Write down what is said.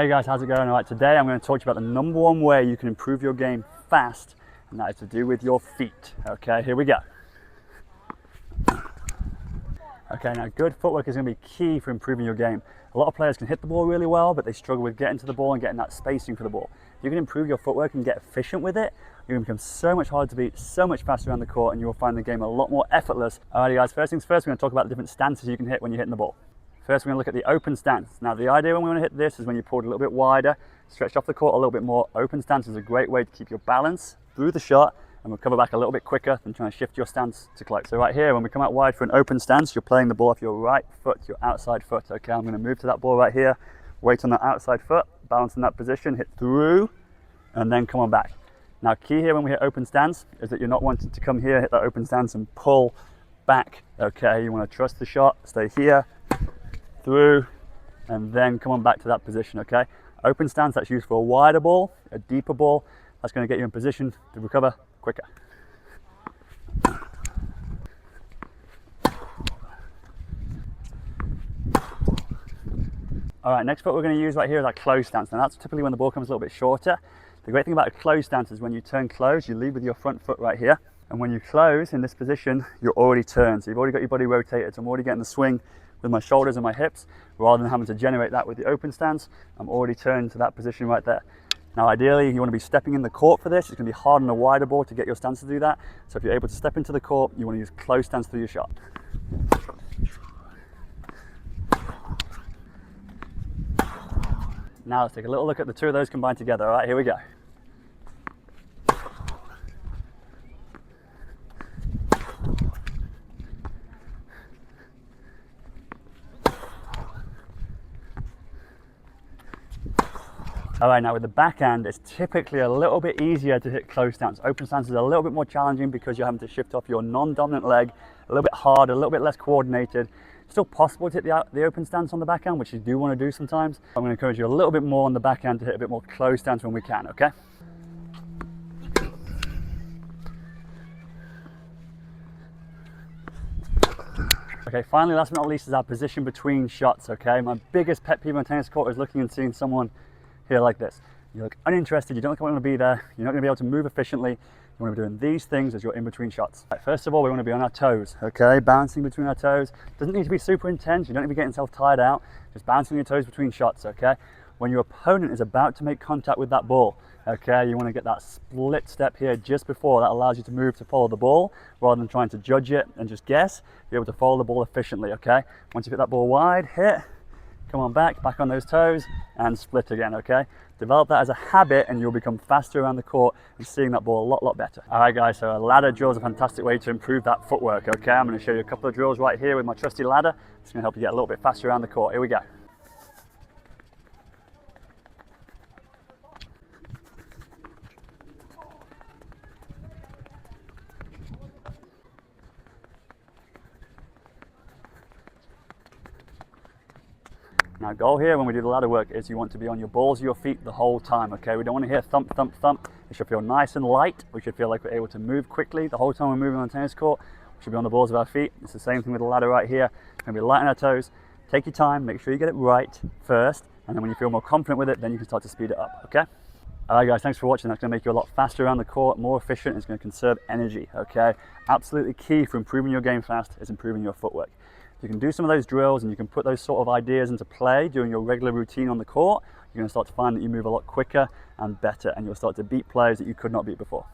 Hey guys, how's it going? All right, today I'm going to talk to you about the number one way you can improve your game fast, and that is to do with your feet. Okay, here we go. Okay, now good footwork is going to be key for improving your game. A lot of players can hit the ball really well, but they struggle with getting to the ball and getting that spacing for the ball. If you can improve your footwork and get efficient with it, you're going to become so much harder to beat, so much faster around the court, and you'll find the game a lot more effortless. Alrighty guys, first things first, we're going to talk about the different stances you can hit when you're hitting the ball. First, we're going to look at the open stance. Now, the idea when we want to hit this is when you pull it a little bit wider, stretched off the court a little bit more. Open stance is a great way to keep your balance through the shot and recover back a little bit quicker than trying to shift your stance to close. So right here, when we come out wide for an open stance, you're playing the ball off your right foot, your outside foot. Okay, I'm going to move to that ball right here, weight on that outside foot, balance in that position, hit through, and then come on back. Now, key here when we hit open stance is that you're not wanting to come here, hit that open stance and pull back. Okay, you want to trust the shot, stay here, through, and then come on back to that position. Okay, open stance, that's used for a wider ball, a deeper ball. That's going to get you in position to recover quicker. All right, next foot we're going to use right here is our close stance. Now that's typically when the ball comes a little bit shorter. The great thing about a close stance is when you turn close, you lead with your front foot right here, and when you close in this position, you're already turned. So you've already got your body rotated. So I'm already getting the swing with my shoulders and my hips, rather than having to generate that with the open stance. I'm already turned to that position right there. Now ideally, you want to be stepping in the court for this. It's going to be hard on a wider ball to get your stance to do that. So if you're able to step into the court, you want to use close stance through your shot. Now let's take a little look at the two of those combined together. All right, here we go. All right, now with the backhand, it's typically a little bit easier to hit close stance. Open stance is a little bit more challenging because you're having to shift off your non-dominant leg, a little bit harder, a little bit less coordinated. It's still possible to hit the open stance on the backhand, which you do want to do sometimes. I'm going to encourage you a little bit more on the backhand to hit a bit more close stance when we can, okay? Okay, finally, last but not least is our position between shots, okay? My biggest pet peeve on a tennis court is looking and seeing someone here like this. You look uninterested, you don't look like you want to be there, you're not going to be able to move efficiently. You want to be doing these things as you're in between shots. Right, first of all, we want to be on our toes, okay? Bouncing between our toes. Doesn't need to be super intense, you don't need to be getting yourself tired out, just bouncing your toes between shots, okay? When your opponent is about to make contact with that ball, okay, you want to get that split step here just before. That allows you to move to follow the ball rather than trying to judge it and just guess. You're able to follow the ball efficiently, okay? Once you hit that ball wide, hit, come on back on those toes and split again, okay? Develop that as a habit and you'll become faster around the court and seeing that ball a lot better. All right guys, so a ladder drill is a fantastic way to improve that footwork, okay? I'm gonna show you a couple of drills right here with my trusty ladder. It's gonna help you get a little bit faster around the court. Here we go. Now goal here when we do the ladder work is you want to be on your balls of your feet the whole time, okay? We don't want to hear thump, thump, thump. It should feel nice and light. We should feel like we're able to move quickly the whole time we're moving on the tennis court. We should be on the balls of our feet. It's the same thing with the ladder right here. We're going to be light on our toes. Take your time, make sure you get it right first, and then when you feel more confident with it, then you can start to speed it up, okay? All right guys, thanks for watching. That's going to make you a lot faster around the court, more efficient. It's going to conserve energy, okay? Absolutely key for improving your game fast is improving your footwork. You can do some of those drills and you can put those sort of ideas into play during your regular routine on the court. You're going to start to find that you move a lot quicker and better, and you'll start to beat players that you could not beat before.